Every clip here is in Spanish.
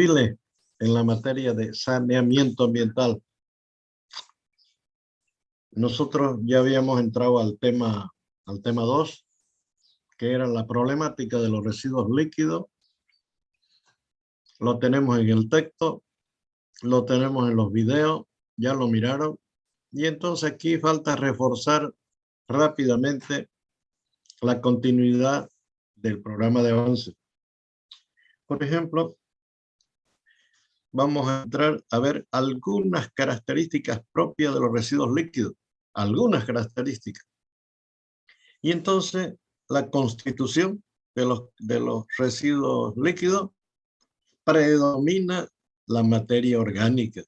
en la materia de saneamiento ambiental. Nosotros ya habíamos entrado al tema 2, que era la problemática de los residuos líquidos. Lo tenemos en el texto, lo tenemos en los videos, ya lo miraron. Y entonces aquí falta reforzar rápidamente la continuidad del programa de avance. Por ejemplo, vamos a entrar a ver algunas características propias de los residuos líquidos, algunas características. Y entonces la constitución de los residuos líquidos predomina la materia orgánica,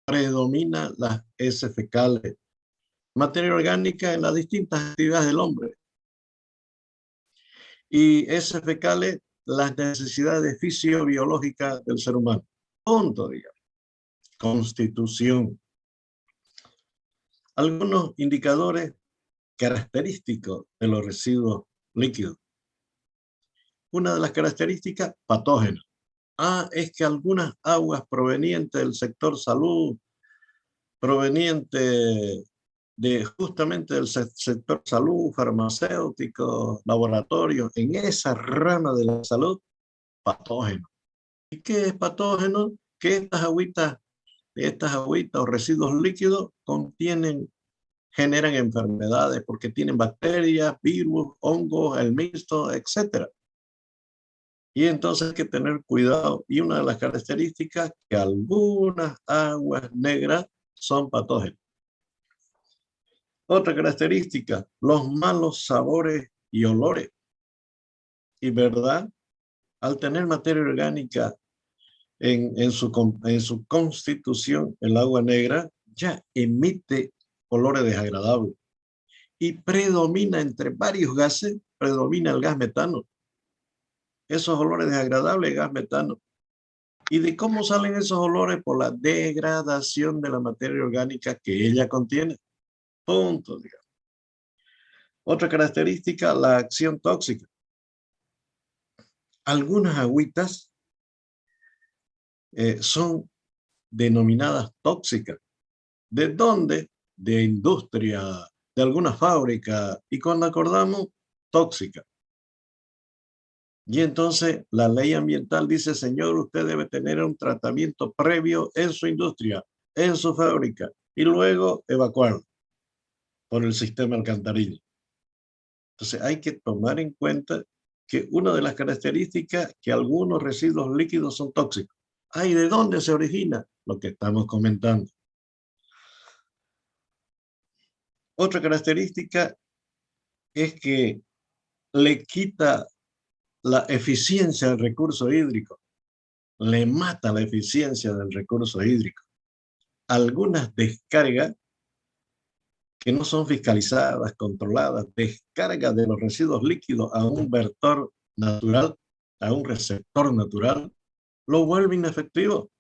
predomina las heces fecales, materia orgánica en las distintas actividades del hombre. Y heces fecales, las necesidades fisiobiológicas del ser humano. Punto, digamos. Constitución. Algunos indicadores característicos de los residuos líquidos. Una de las características, patógenos. Es que algunas aguas provenientes del sector salud, provenientes justamente del sector salud, farmacéutico, laboratorio, en esa rama de la salud, patógeno. ¿Y qué es patógeno? Que estas agüitas o residuos líquidos generan enfermedades porque tienen bacterias, virus, hongos, el mixto, etc. Y entonces hay que tener cuidado. Y una de las características que algunas aguas negras son patógenas. Otra característica, los malos sabores y olores. Y verdad, al tener materia orgánica en su constitución, el agua negra ya emite olores desagradables. Y predomina entre varios gases, predomina el gas metano. Esos olores desagradables, gas metano. ¿Y de cómo salen esos olores? Por la degradación de la materia orgánica que ella contiene. Punto, digamos. Otra característica, la acción tóxica. Algunas agüitas son denominadas tóxicas. ¿De dónde? De industria, de alguna fábrica. Y cuando acordamos, tóxica. Y entonces la ley ambiental dice, señor, usted debe tener un tratamiento previo en su industria, en su fábrica, y luego evacuarlo por el sistema alcantarilla. Entonces hay que tomar en cuenta que una de las características es que algunos residuos líquidos son tóxicos. ¿Y de dónde se origina? Lo que estamos comentando. Otra característica es que le quita la eficiencia del recurso hídrico, le mata la eficiencia del recurso hídrico. Algunas descargas que no son fiscalizadas, controladas, descargas de los residuos líquidos a un vertor natural, a un receptor natural, lo vuelve inefectivo.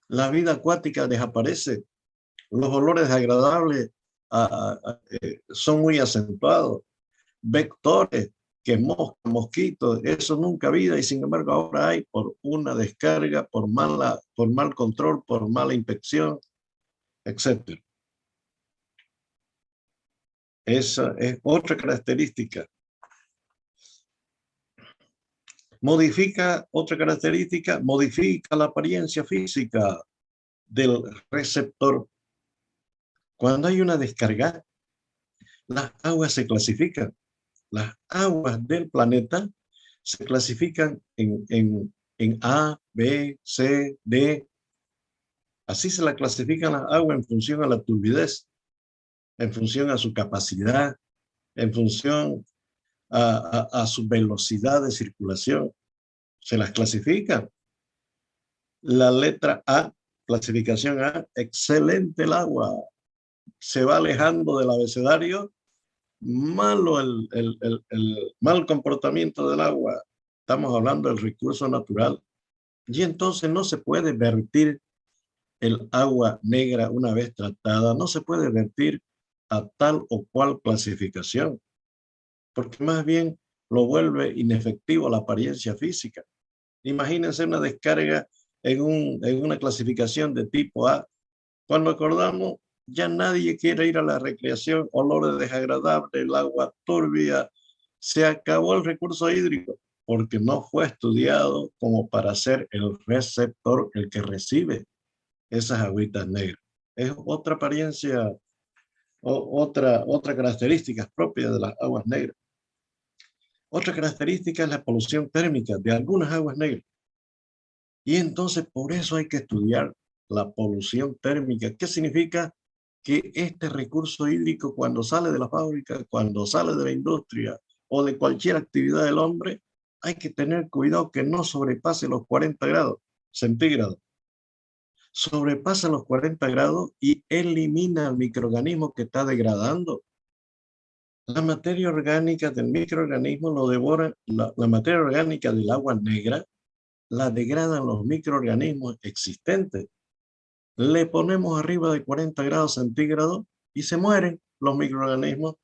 La vida acuática desaparece, los olores agradables son muy acentuados, vectores, que mosca, mosquitos, eso nunca había y sin embargo ahora hay por una descarga, por mal control, por mala inspección, etc. Esa es otra característica. Otra característica, modifica la apariencia física del receptor. Cuando hay una descarga, las aguas se clasifican. Las aguas del planeta se clasifican en A, B, C, D. Así se la clasifican las aguas en función a la turbidez, en función a su capacidad, en función a su velocidad de circulación. Se las clasifica. La letra A, clasificación A, excelente el agua. Se va alejando del abecedario. Malo el mal comportamiento del agua. Estamos hablando del recurso natural. Y entonces no se puede vertir el agua negra una vez tratada. No se puede vertir a tal o cual clasificación. Porque más bien lo vuelve inefectivo la apariencia física. Imagínense una descarga en una clasificación de tipo A. Cuando acordamos, ya nadie quiere ir a la recreación, olores desagradables, el agua turbia. Se acabó el recurso hídrico porque no fue estudiado como para ser el receptor, el que recibe esas agüitas negras. Es otra apariencia, otra característica propia de las aguas negras. Otra característica es la polución térmica de algunas aguas negras. Y entonces por eso hay que estudiar la polución térmica. ¿Qué significa? Que este recurso hídrico cuando sale de la fábrica, cuando sale de la industria o de cualquier actividad del hombre, hay que tener cuidado que no sobrepase los 40 grados centígrados. Sobrepasa los 40 grados y elimina el microorganismo que está degradando. La materia orgánica del microorganismo lo devora, la materia orgánica del agua negra la degradan los microorganismos existentes. Le ponemos arriba de 40 grados centígrados y se mueren los microorganismos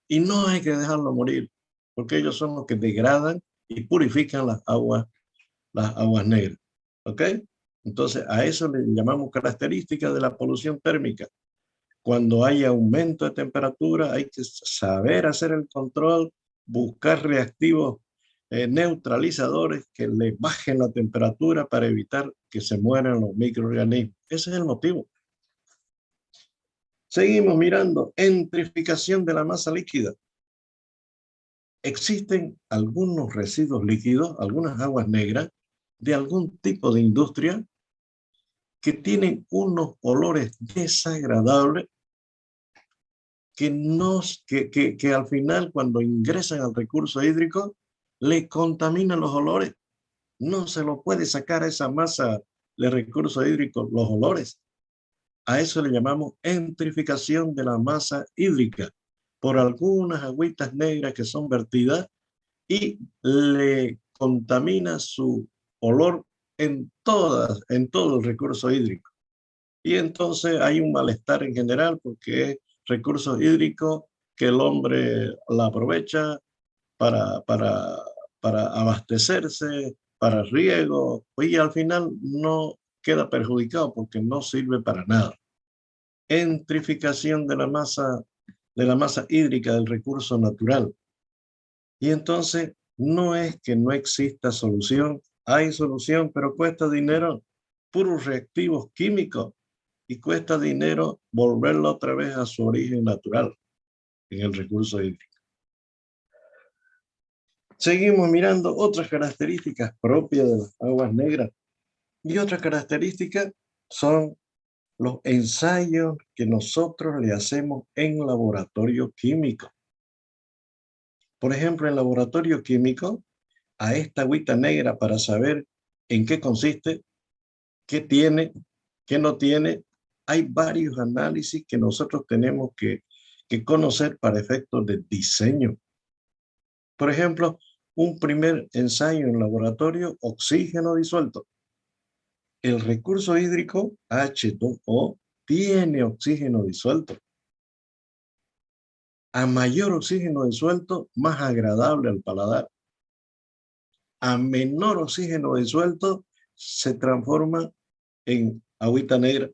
y no hay que dejarlos morir, porque ellos son los que degradan y purifican las aguas negras. ¿Ok? Entonces, a eso le llamamos características de la polución térmica. Cuando hay aumento de temperatura, hay que saber hacer el control, buscar reactivos neutralizadores que le bajen la temperatura para evitar que se mueran los microorganismos. Ese es el motivo. Seguimos mirando, entrificación de la masa líquida. Existen algunos residuos líquidos, algunas aguas negras de algún tipo de industria que tienen unos olores desagradables que al final cuando ingresan al recurso hídrico le contaminan los olores. No se lo puede sacar a esa masa de recurso hídrico los olores. A eso le llamamos entrificación de la masa hídrica por algunas agüitas negras que son vertidas y le contamina su olor en todo el recurso hídrico. Y entonces hay un malestar en general porque es recursos hídricos que el hombre la aprovecha para, para, para abastecerse, para riego, y al final no queda perjudicado porque no sirve para nada. Entrificación de la masa hídrica del recurso natural. Y entonces no es que no exista solución, hay solución, pero cuesta dinero, puros reactivos químicos, y cuesta dinero volverlo otra vez a su origen natural en el recurso hídrico. Seguimos mirando otras características propias de las aguas negras. Y otras características son los ensayos que nosotros le hacemos en laboratorio químico. Por ejemplo, en laboratorio químico, a esta agüita negra para saber en qué consiste, qué tiene, qué no tiene, hay varios análisis que nosotros tenemos que conocer para efectos de diseño. Por ejemplo, un primer ensayo en laboratorio, oxígeno disuelto. El recurso hídrico H2O tiene oxígeno disuelto. A mayor oxígeno disuelto, más agradable al paladar. A menor oxígeno disuelto, se transforma en agüita negra.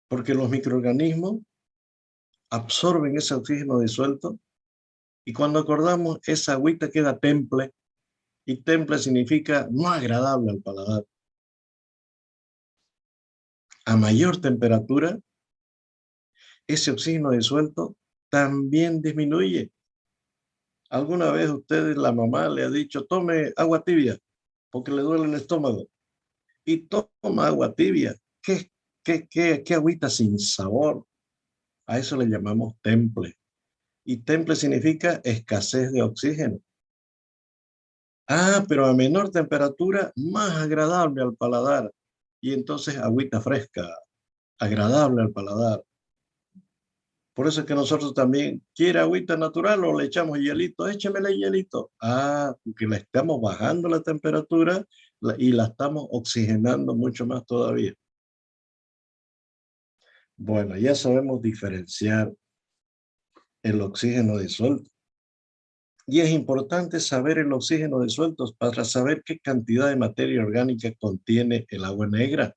Porque los microorganismos absorben ese oxígeno disuelto y cuando acordamos, esa agüita queda temple, y temple significa no agradable al paladar. A mayor temperatura, ese oxígeno disuelto también disminuye. ¿Alguna vez ustedes, la mamá le ha dicho, tome agua tibia porque le duele el estómago? Y toma agua tibia. ¿Qué agüita sin sabor? A eso le llamamos temple. Y temple significa escasez de oxígeno. Ah, pero a menor temperatura, más agradable al paladar. Y entonces agüita fresca, agradable al paladar. Por eso es que nosotros también, ¿quiere agüita natural o le echamos hielito? Échemele hielito. Ah, porque le estamos bajando la temperatura y la estamos oxigenando mucho más todavía. Bueno, ya sabemos diferenciar el oxígeno disuelto. Y es importante saber el oxígeno disuelto para saber qué cantidad de materia orgánica contiene el agua negra.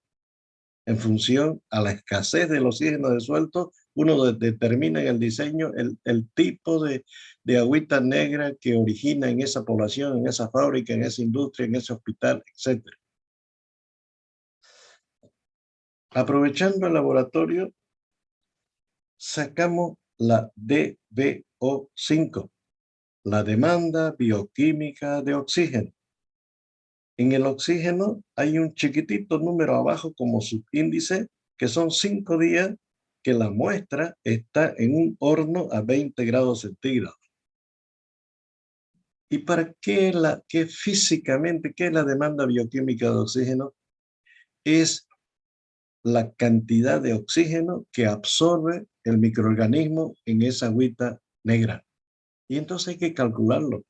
En función a la escasez del oxígeno disuelto, uno determina en el diseño el tipo de agüita negra que origina en esa población, en esa fábrica, en esa industria, en ese hospital, etc. Aprovechando el laboratorio, sacamos la DBO5, la demanda bioquímica de oxígeno. En el oxígeno hay un chiquitito número abajo como subíndice, que son 5 días que la muestra está en un horno a 20 grados centígrados. ¿Y para qué físicamente, qué es la demanda bioquímica de oxígeno? Es la cantidad de oxígeno que absorbe el microorganismo en esa agüita negra. Y entonces hay que calcularlo.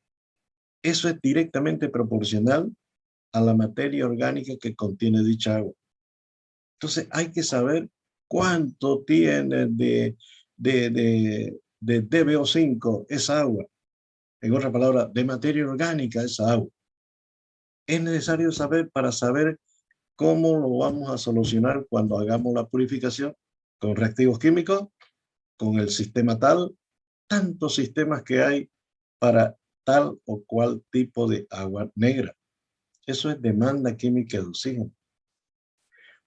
Eso es directamente proporcional a la materia orgánica que contiene dicha agua. Entonces hay que saber cuánto tiene de DBO5 esa agua. En otras palabras, de materia orgánica esa agua. Es necesario saber para saber cómo lo vamos a solucionar cuando hagamos la purificación con reactivos químicos, con el sistema tal, tantos sistemas que hay para tal o cual tipo de agua negra. Eso es demanda química de oxígeno.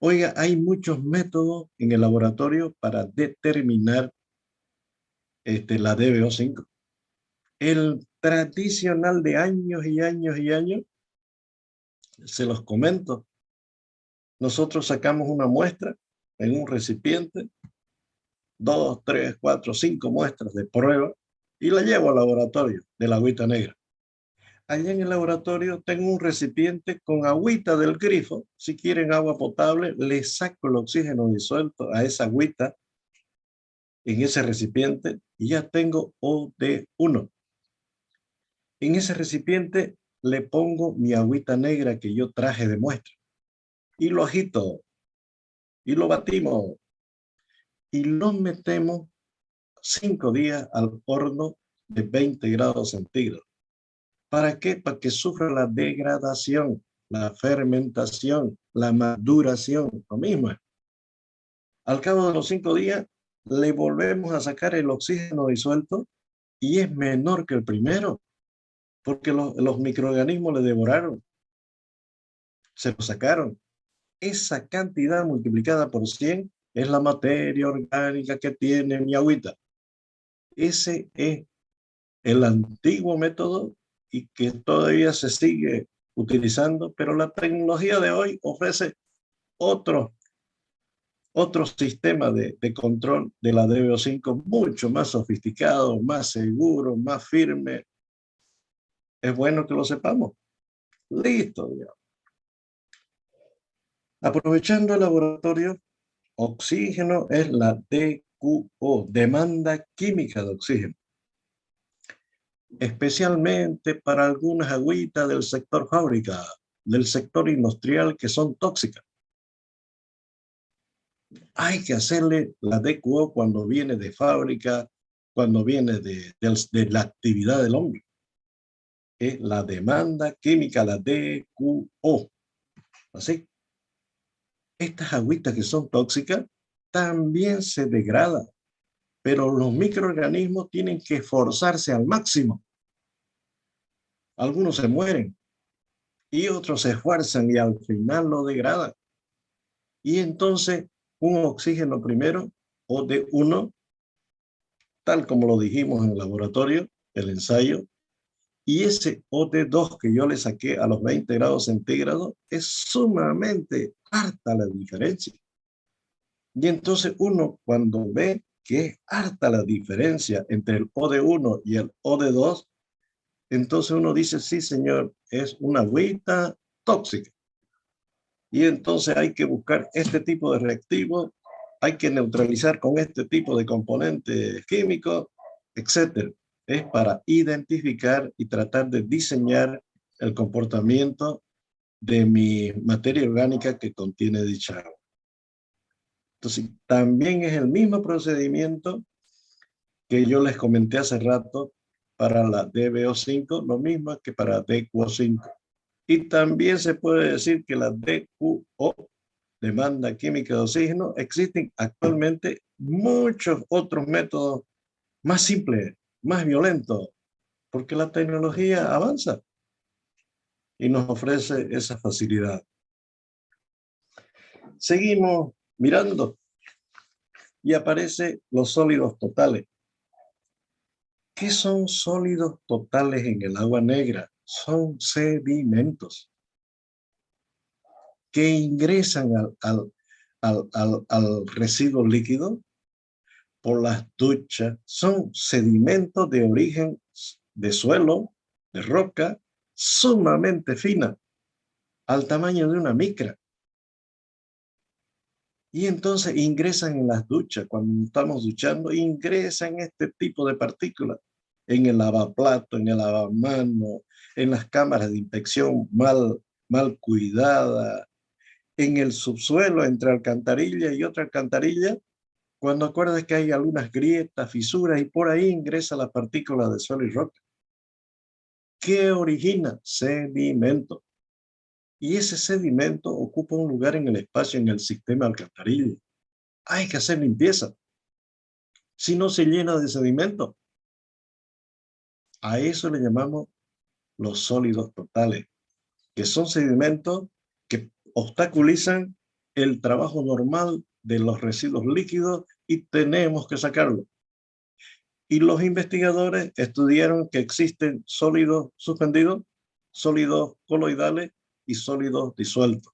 Oiga, hay muchos métodos en el laboratorio para determinar la DBO5. El tradicional de años y años y años, se los comento. Nosotros sacamos una muestra en un recipiente, 2, 3, 4, 5 muestras de prueba y la llevo al laboratorio de la agüita negra. Allá en el laboratorio tengo un recipiente con agüita del grifo. Si quieren agua potable, le saco el oxígeno disuelto a esa agüita en ese recipiente y ya tengo OD1. En ese recipiente le pongo mi agüita negra que yo traje de muestra y lo agito y lo batimos y lo metemos 5 días al horno de 20 grados centígrados. ¿Para qué? Para que sufra la degradación, la fermentación, la maduración, lo mismo. Al cabo de los 5 días, le volvemos a sacar el oxígeno disuelto y es menor que el primero, porque los microorganismos le devoraron, se lo sacaron. Esa cantidad multiplicada por 100 es la materia orgánica que tiene mi agüita. Ese es el antiguo método y que todavía se sigue utilizando, pero la tecnología de hoy ofrece otro sistema de control de la DBO5 mucho más sofisticado, más seguro, más firme. Es bueno que lo sepamos. Listo, digamos. Aprovechando el laboratorio, oxígeno es la DQO, demanda química de oxígeno. Especialmente para algunas agüitas del sector fábrica, del sector industrial que son tóxicas. Hay que hacerle la DQO cuando viene de fábrica, cuando viene de la actividad del hombre. Es la demanda química, la DQO. Así. Estas agüitas que son tóxicas también se degradan, pero los microorganismos tienen que esforzarse al máximo. Algunos se mueren y otros se esfuerzan y al final lo degradan. Y entonces un oxígeno primero, OD1, tal como lo dijimos en el laboratorio, el ensayo, y ese OD2 que yo le saqué a los 20 grados centígrados es sumamente harta la diferencia. Y entonces uno cuando ve que es harta la diferencia entre el OD1 y el OD2, entonces uno dice, sí señor, es una agüita tóxica. Y entonces hay que buscar este tipo de reactivos, hay que neutralizar con este tipo de componentes químicos, etcétera. Es para identificar y tratar de diseñar el comportamiento de mi materia orgánica que contiene dicha agua. Entonces, también es el mismo procedimiento que yo les comenté hace rato para la DBO5, lo mismo que para DQO5. Y también se puede decir que la DQO, demanda química de oxígeno, existen actualmente muchos otros métodos más simples, más violentos, porque la tecnología avanza y nos ofrece esa facilidad. Seguimos mirando y aparecen los sólidos totales. ¿Qué son sólidos totales en el agua negra? Son sedimentos que ingresan al residuo líquido por las duchas. Son sedimentos de origen de suelo, de roca, sumamente fina, al tamaño de una micra. Y entonces ingresan en las duchas. Cuando estamos duchando, ingresan este tipo de partículas en el lavaplato, en el lavamanos, en las cámaras de inspección mal cuidadas, en el subsuelo entre alcantarilla y otra alcantarilla. Cuando acuerdas que hay algunas grietas, fisuras, y por ahí ingresa la partícula de suelo y roca. ¿Qué origina? Sedimento. Y ese sedimento ocupa un lugar en el espacio, en el sistema alcantarilla. Hay que hacer limpieza. Si no, se llena de sedimento. A eso le llamamos los sólidos totales, que son sedimentos que obstaculizan el trabajo normal de los residuos líquidos y tenemos que sacarlo. Y los investigadores estudiaron que existen sólidos suspendidos, sólidos coloidales y sólidos disueltos.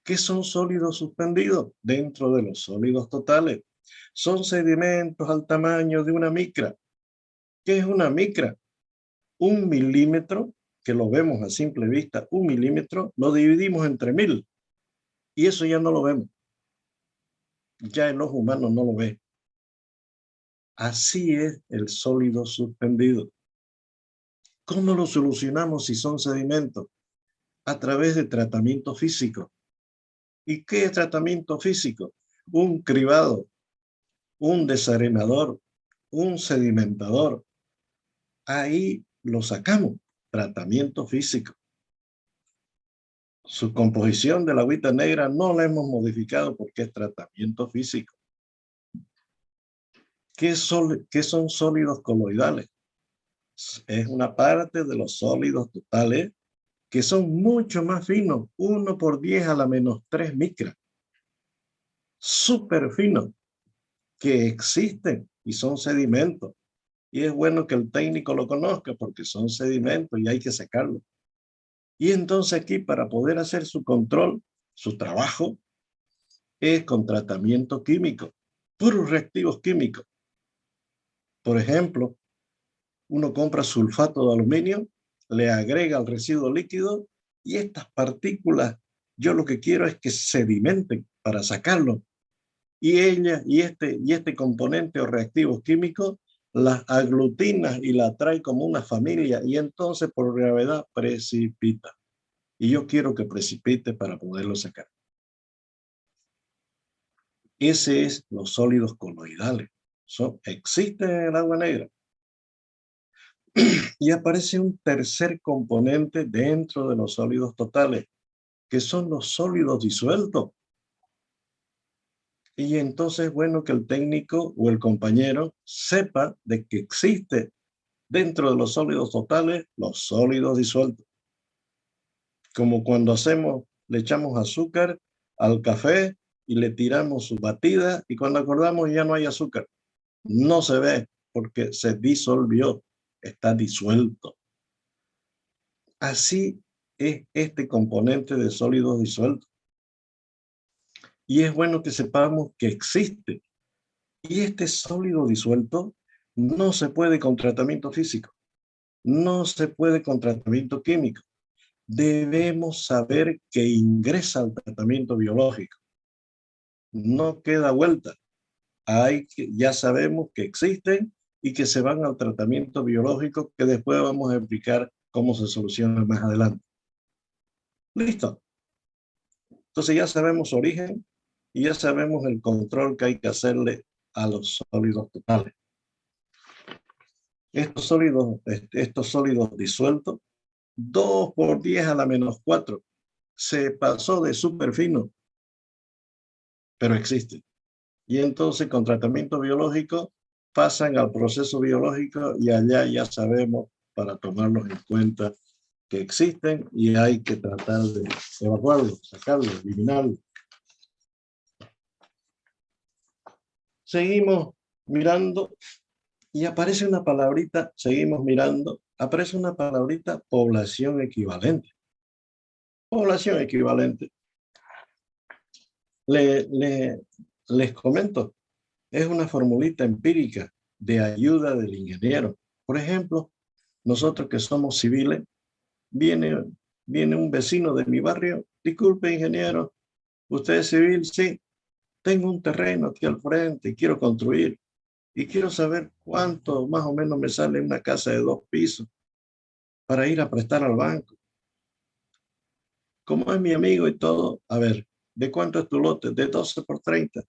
¿Qué son sólidos suspendidos? Dentro de los sólidos totales. Son sedimentos al tamaño de una micra. ¿Qué es una micra? 1 milímetro, que lo vemos a simple vista, 1 milímetro, lo dividimos entre 1000. Y eso ya no lo vemos. Ya el ojo humano no lo ve. Así es el sólido suspendido. ¿Cómo lo solucionamos si son sedimentos? A través de tratamiento físico. ¿Y qué es tratamiento físico? Un cribado, un desarenador, un sedimentador. Ahí lo sacamos. Tratamiento físico. Su composición de la agüita negra no la hemos modificado porque es tratamiento físico. ¿Qué son sólidos coloidales? Es una parte de los sólidos totales que son mucho más finos, 1 por 10⁻³ micras. Súper finos, que existen y son sedimentos. Y es bueno que el técnico lo conozca porque son sedimentos y hay que sacarlo. Y entonces aquí, para poder hacer su control, su trabajo, es con tratamiento químico, puros reactivos químicos. Por ejemplo, uno compra sulfato de aluminio, le agrega el residuo líquido y estas partículas, yo lo que quiero es que sedimenten para sacarlo. Y este componente o reactivo químico las aglutina y la trae como una familia y entonces por gravedad precipita. Y yo quiero que precipite para poderlo sacar. Ese es los sólidos coloidales. Existen en el agua negra. Y aparece un tercer componente dentro de los sólidos totales, que son los sólidos disueltos. Y entonces es bueno que el técnico o el compañero sepa de que existe dentro de los sólidos totales los sólidos disueltos. Como cuando le echamos azúcar al café y le tiramos su batida y cuando acordamos ya no hay azúcar. No se ve porque se disolvió, está disuelto. Así es este componente de sólidos disueltos. Y es bueno que sepamos que existe. Y este sólido disuelto no se puede con tratamiento físico, no se puede con tratamiento químico. Debemos saber que ingresa al tratamiento biológico. No queda vuelta. Ya sabemos que existen y que se van al tratamiento biológico que después vamos a explicar cómo se soluciona más adelante. Listo. Entonces ya sabemos su origen y ya sabemos el control que hay que hacerle a los sólidos totales. estos sólidos disueltos, 2 por 10 a la menos 4, se pasó de súper fino, pero existe. Y entonces con tratamiento biológico pasan al proceso biológico y allá ya sabemos para tomarlos en cuenta que existen y hay que tratar de evacuarlos, sacarlos, eliminarlos. Seguimos mirando y aparece una palabrita, seguimos mirando, aparece una palabrita población equivalente. Población equivalente. Les comento, es una formulita empírica de ayuda del ingeniero. Por ejemplo, nosotros que somos civiles, viene, viene un vecino de mi barrio, disculpe ingeniero, ¿usted es civil? Sí, tengo un terreno aquí al frente y quiero construir y quiero saber cuánto más o menos me sale una casa de 2 pisos para ir a prestar al banco. Como es mi amigo y todo, a ver, ¿de cuánto es tu lote? De 12 por 30.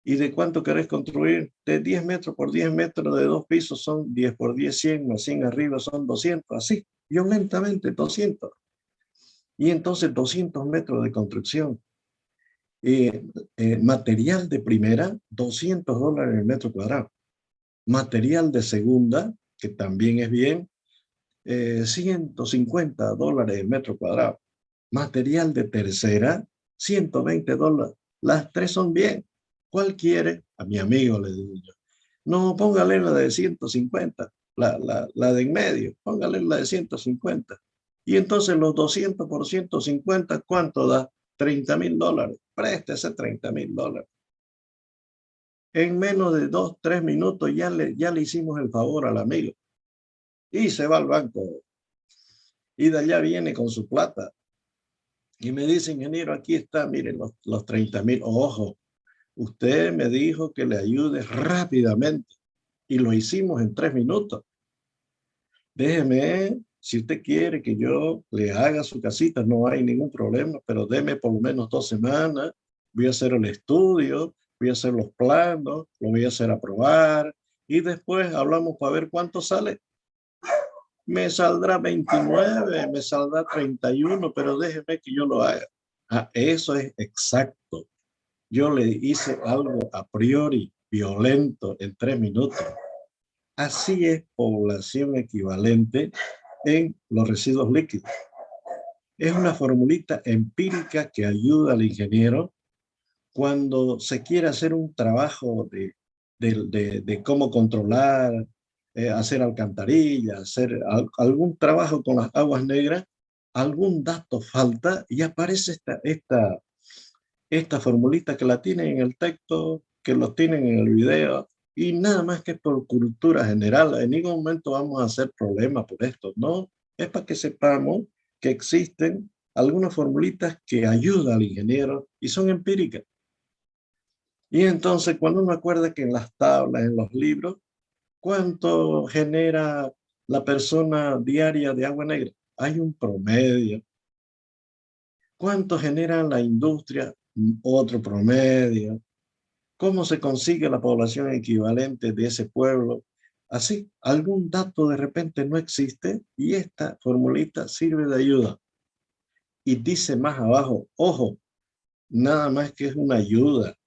¿Y de cuánto querés construir? De 10 metros por 10 metros de 2 pisos son 10 por 10, 100, más 100 arriba son 200, así, violentamente 200. Y entonces 200 metros de construcción. Material de primera, $200 el metro cuadrado. Material de segunda, que también es bien, $150 el metro cuadrado. Material de tercera, $120. Las tres son bien. ¿Cuál quiere? A mi amigo le digo yo. No, póngale la de 150, la de en medio, póngale la de 150. Y entonces los 200 por 150, ¿cuánto da? $30,000. Préstese $30,000. En menos de 2, 3 minutos ya le hicimos el favor al amigo. Y se va al banco. Y de allá viene con su plata. Y me dice, ingeniero, aquí está, miren los 30,000. Ojo, usted me dijo que le ayude rápidamente. Y lo hicimos en 3 minutos. Déjeme, si usted quiere que yo le haga su casita, no hay ningún problema, pero deme por lo menos 2 semanas. Voy a hacer el estudio, voy a hacer los planos, lo voy a hacer aprobar y después hablamos para ver cuánto sale. Me saldrá 29, me saldrá 31, pero déjeme que yo lo haga. Ah, eso es exacto. Yo le hice algo a priori violento en 3 minutos. Así es población equivalente en los residuos líquidos. Es una formulita empírica que ayuda al ingeniero cuando se quiere hacer un trabajo de cómo controlar, hacer alcantarillas, hacer algún trabajo con las aguas negras, algún dato falta y aparece esta formulita que la tienen en el texto, que lo tienen en el video, y nada más que por cultura general. En ningún momento vamos a hacer problema por esto, ¿no? Es para que sepamos que existen algunas formulitas que ayudan al ingeniero y son empíricas. Y entonces cuando uno acuerda que en las tablas, en los libros, ¿cuánto genera la persona diaria de agua negra? Hay un promedio. ¿Cuánto genera la industria? Otro promedio. ¿Cómo se consigue la población equivalente de ese pueblo? Así, algún dato de repente no existe y esta formulita sirve de ayuda. Y dice más abajo, ojo, nada más que es una ayuda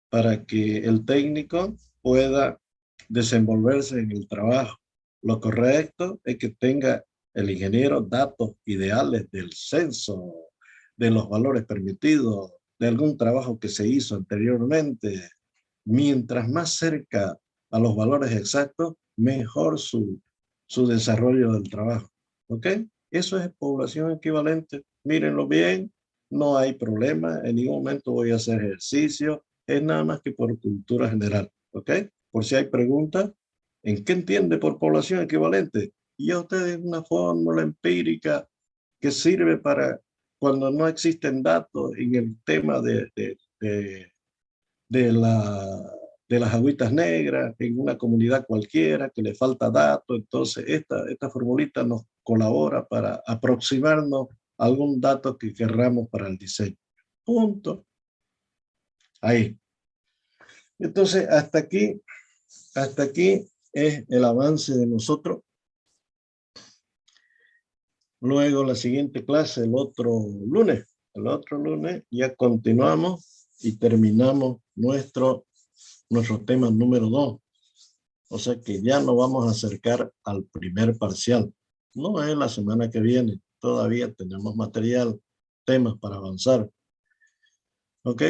para que el técnico pueda desenvolverse en el trabajo. Lo correcto es que tenga el ingeniero datos ideales del censo, de los valores permitidos, de algún trabajo que se hizo anteriormente. Mientras más cerca a los valores exactos, mejor su desarrollo del trabajo. ¿Ok? Eso es población equivalente. Mírenlo bien, no hay problema. En ningún momento voy a hacer ejercicio. Es nada más que por cultura general. ¿Ok? Por si hay preguntas, ¿en qué entiende por población equivalente? Y a ustedes una fórmula empírica que sirve para cuando no existen datos en el tema de, la, de las agüitas negras en una comunidad cualquiera que le falta datos. Entonces, esta formulita nos colabora para aproximarnos a algún dato que querramos para el diseño. Punto. Ahí. Entonces, hasta aquí es el avance de nosotros. Luego la siguiente clase, el otro lunes ya continuamos y terminamos nuestro tema número 2. O sea que ya nos vamos a acercar al primer parcial. No es la semana que viene, todavía tenemos material, temas para avanzar. ¿Ok?